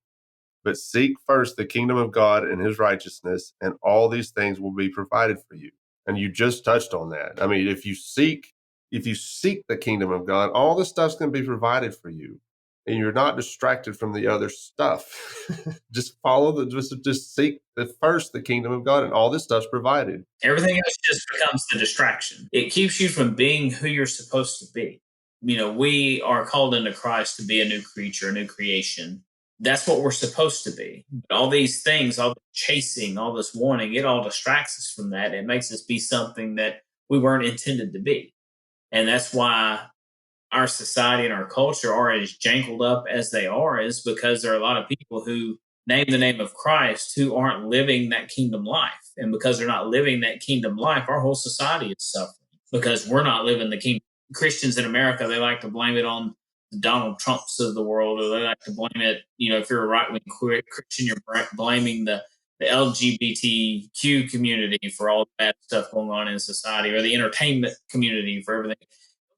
But seek first the kingdom of God and his righteousness, and all these things will be provided for you. And you just touched on that. I mean, if you seek the kingdom of God, all the stuff's going to be provided for you. And you're not distracted from the other stuff. Just just seek first the kingdom of God, and all this stuff's provided. Everything else just becomes the distraction. It keeps you from being who you're supposed to be. We are called into Christ to be a new creature, a new creation. That's what we're supposed to be. But all these things, all the chasing, all this wanting, it all distracts us from that. It makes us be something that we weren't intended to be. And that's why our society and our culture are as jangled up as they are, is because there are a lot of people who name the name of Christ who aren't living that kingdom life. And because they're not living that kingdom life, our whole society is suffering because we're not living the kingdom. Christians in America, they like to blame it on the Donald Trumps of the world, or they like to blame it, if you're a right-wing Christian, you're blaming the LGBTQ community for all the bad stuff going on in society, or the entertainment community for everything.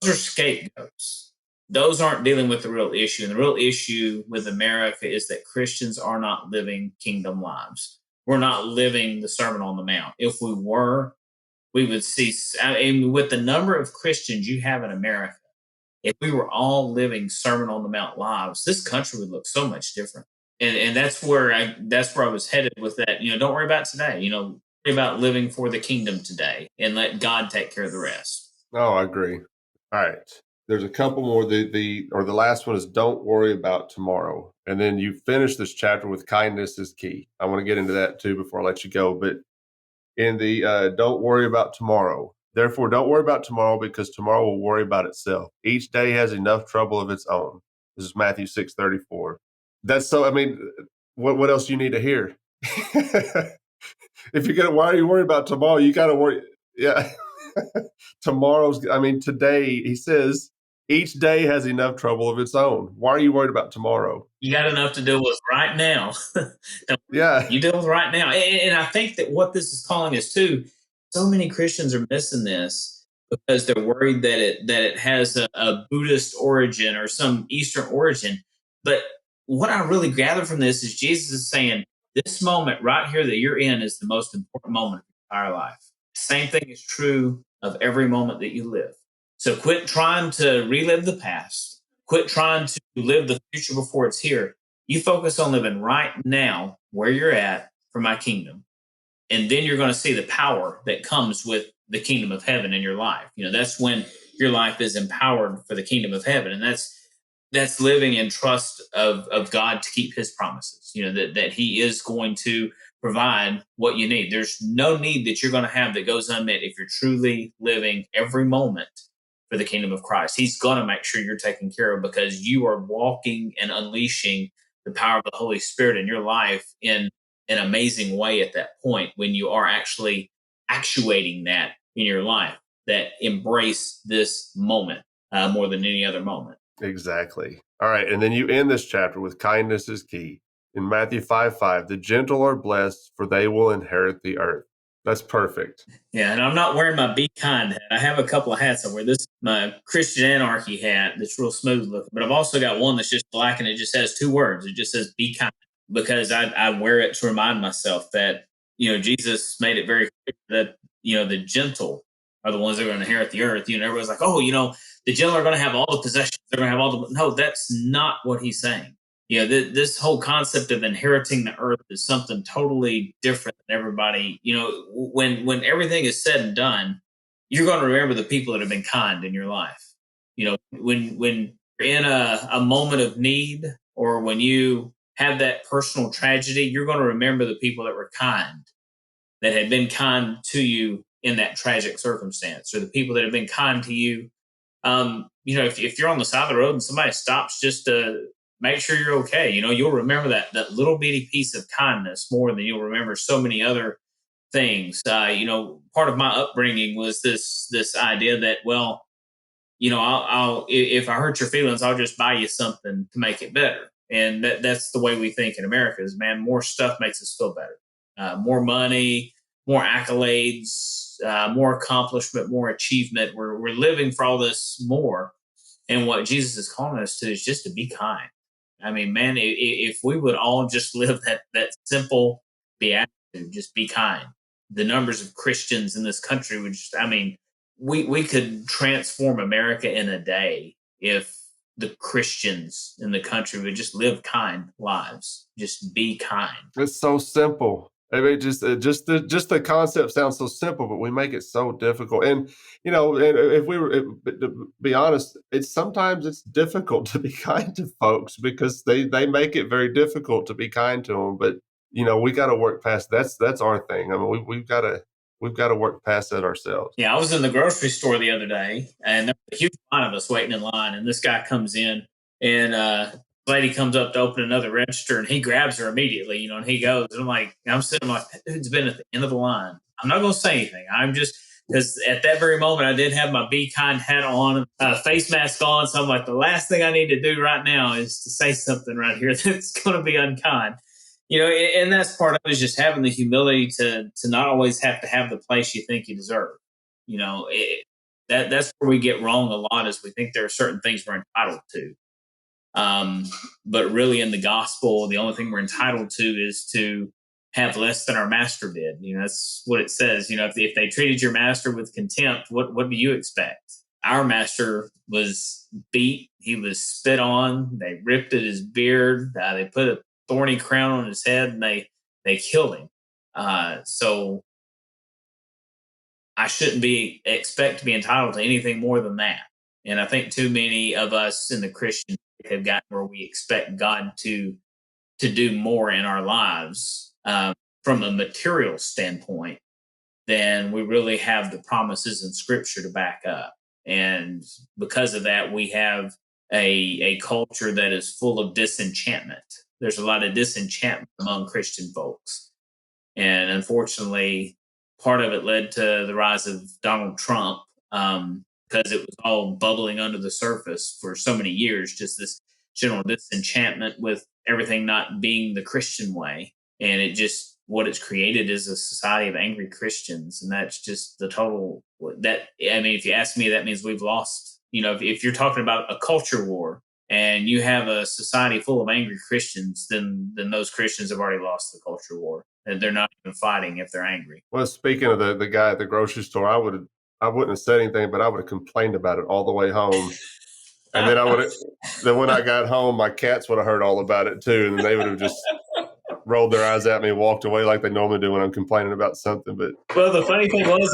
Those are scapegoats. Those aren't dealing with the real issue. And the real issue with America is that Christians are not living kingdom lives. We're not living the Sermon on the Mount. If we were, we would see, I mean, with the number of Christians you have in America, if we were all living Sermon on the Mount lives, this country would look so much different. And that's where I was headed with that. Don't worry about today. Worry about living for the kingdom today and let God take care of the rest. Oh, I agree. All right. There's a couple more. The last one is don't worry about tomorrow. And then you finish this chapter with kindness is key. I want to get into that too before I let you go. But in the don't worry about tomorrow. Therefore, don't worry about tomorrow because tomorrow will worry about itself. Each day has enough trouble of its own. This is Matthew 6:34. That's so, I mean, what else do you need to hear? If you're going to, why are you worried about tomorrow? You got to worry. Yeah. Today, he says, each day has enough trouble of its own. Why are you worried about tomorrow? You got enough to deal with right now. Yeah. You deal with right now. And I think that what this is calling us to, so many Christians are missing this because they're worried that it has a Buddhist origin or some Eastern origin. But what I really gather from this is Jesus is saying, this moment right here that you're in is the most important moment of your entire life. Same thing is true of every moment that you live. So quit trying to relive the past. Quit trying to live the future before it's here. You focus on living right now where you're at for my kingdom. And then you're going to see the power that comes with the kingdom of heaven in your life. That's when your life is empowered for the kingdom of heaven. And that's living in trust of God to keep his promises, that he is going to provide what you need. There's no need that you're going to have that goes unmet if you're truly living every moment for the kingdom of Christ. He's going to make sure you're taken care of because you are walking and unleashing the power of the Holy Spirit in your life in an amazing way at that point when you are actually actuating that in your life, that embrace this moment more than any other moment. Exactly. All right. And then you end this chapter with kindness is key. In Matthew 5:5, the gentle are blessed, for they will inherit the earth. That's perfect. Yeah, and I'm not wearing my Be Kind hat. I have a couple of hats I wear. This is my Christian-Anarchy hat that's real smooth looking, but I've also got one that's just black and it just has two words. It just says Be Kind because I wear it to remind myself that, Jesus made it very clear that, the gentle are the ones that are going to inherit the earth. Everyone's like, oh, the gentle are going to have all the possessions. They're going to have all the. No, that's not what he's saying. This whole concept of inheriting the earth is something totally different than everybody. When everything is said and done, you're going to remember the people that have been kind in your life. When you're in a moment of need or when you have that personal tragedy, you're going to remember the people that were kind, that had been kind to you in that tragic circumstance, or the people that have been kind to you. If you're on the side of the road and somebody stops just to make sure you're okay, you'll remember that little bitty piece of kindness more than you'll remember so many other things. Part of my upbringing was this idea that, well, I'll if I hurt your feelings, I'll just buy you something to make it better. And that's the way we think in America is, man, more stuff makes us feel better. More money, more accolades, more accomplishment, more achievement. We're living for all this more. And what Jesus is calling us to is just to be kind. I mean, man, if we would all just live that simple beatitude, just be kind, the numbers of Christians in this country would just, we could transform America in a day if the Christians in the country would just live kind lives, just be kind. It's so simple. I mean, just the concept sounds so simple, but we make it so difficult. And if we were to be honest, sometimes it's difficult to be kind to folks because they make it very difficult to be kind to them. But we got to work past that's our thing. I mean, we've got to work past that ourselves. Yeah, I was in the grocery store the other day, and there was a huge line of us waiting in line, and this guy comes in, and lady comes up to open another register and he grabs her immediately, and he goes, and I'm sitting like, that dude's been at the end of the line. I'm not going to say anything. I'm just, because at that very moment I did have my Be Kind hat on, face mask on. So I'm like, the last thing I need to do right now is to say something right here that's going to be unkind. And that's part of it, is just having the humility to not always have to have the place you think you deserve. That's where we get wrong a lot, is we think there are certain things we're entitled to. But really in the gospel, the only thing we're entitled to is to have less than our master did. That's what it says. If they treated your master with contempt, what do you expect? Our master was beat. He was spit on. They ripped at his beard. They put a thorny crown on his head, and they killed him. So I shouldn't expect to be entitled to anything more than that. And I think too many of us in the Christian have gotten where we expect God to do more in our lives from a material standpoint than we really have the promises in Scripture to back up. And because of that, we have a culture that is full of disenchantment. There's a lot of disenchantment among Christian folks. And unfortunately, part of it led to the rise of Donald Trump because it was all bubbling under the surface for so many years, just this general disenchantment with everything not being the Christian way. And what it's created is a society of angry Christians. And that's just the total if you ask me, that means we've lost, if you're talking about a culture war and you have a society full of angry Christians, then those Christians have already lost the culture war. And they're not even fighting if they're angry. Well, speaking of the guy at the grocery store, I wouldn't have said anything, but I would have complained about it all the way home. And then when I got home, my cats would have heard all about it too. And they would have just rolled their eyes at me and walked away like they normally do when I'm complaining about something. But well, the funny thing was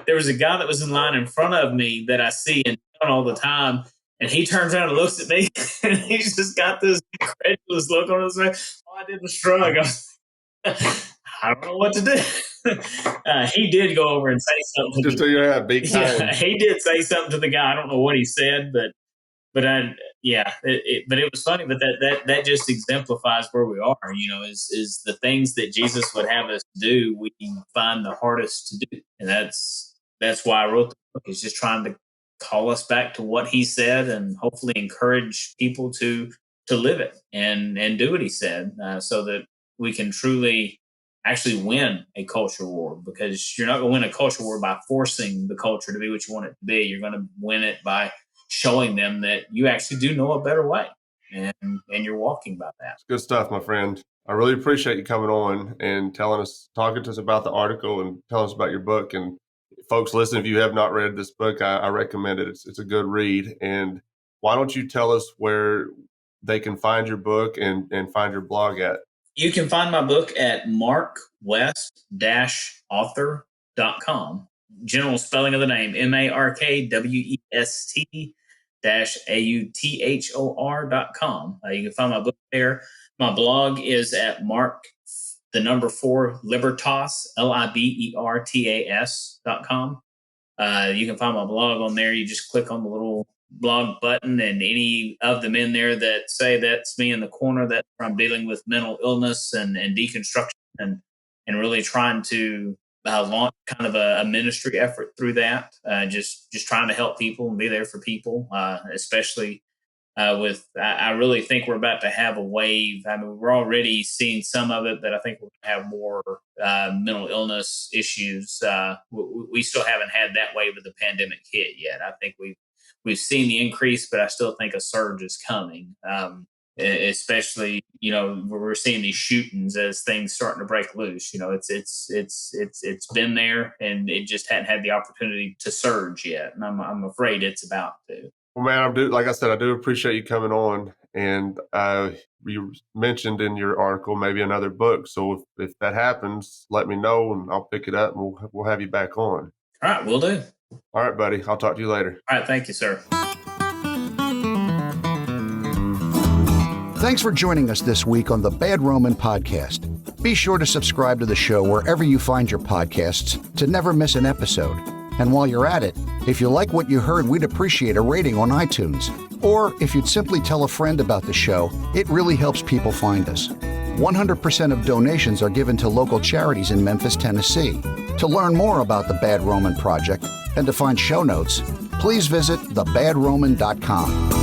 there was a guy that was in line in front of me that I see and all the time. And he turns around and looks at me and he's just got this incredulous look on his face. All I did was shrug. I don't know what to do. He did go over and say something. Just so you have big time. Yeah, he did say something to the guy. I don't know what he said, but it was funny. But that just exemplifies where we are. Is the things that Jesus would have us do, we find the hardest to do, and that's why I wrote the book. Is just trying to call us back to what he said, and hopefully encourage people to live it and do what he said, so that we can truly actually win a culture war, because you're not going to win a culture war by forcing the culture to be what you want it to be. You're going to win it by showing them that you actually do know a better way, and you're walking by that. It's good stuff, my friend. I really appreciate you coming on and talking to us about the article and telling us about your book. And folks, listen, if you have not read this book, I recommend it. It's a good read. And why don't you tell us where they can find your book and find your blog at? You can find my book at markwest-author.com. General spelling of the name, MARKWEST-AUTHOR.com. You can find my book there. My blog is at Libertas, LIBERTAS.com. You can find my blog on there. You just click on the little blog button, and any of them in there that say that's me in the corner, that I'm dealing with mental illness and deconstruction and really trying to launch kind of a ministry effort through that. Just trying to help people and be there for people, especially I really think we're about to have a wave. I mean, we're already seeing some of it, but I think we're going to have more mental illness issues. We still haven't had that wave of the pandemic hit yet. I think we've seen the increase, but I still think a surge is coming. Especially, we're seeing these shootings as things starting to break loose. It's been there, and it just hadn't had the opportunity to surge yet. And I'm afraid it's about to. Well, man, like I said, I do appreciate you coming on. And you mentioned in your article maybe another book. So if that happens, let me know, and I'll pick it up, and we'll have you back on. All right, will do. All right, buddy. I'll talk to you later. All right, thank you, sir. Thanks for joining us this week on the Bad Roman Podcast. Be sure to subscribe to the show wherever you find your podcasts to never miss an episode. And while you're at it, if you like what you heard, we'd appreciate a rating on iTunes. Or if you'd simply tell a friend about the show, it really helps people find us. 100% of donations are given to local charities in Memphis, Tennessee. To learn more about the Bad Roman Project and to find show notes, please visit thebadroman.com.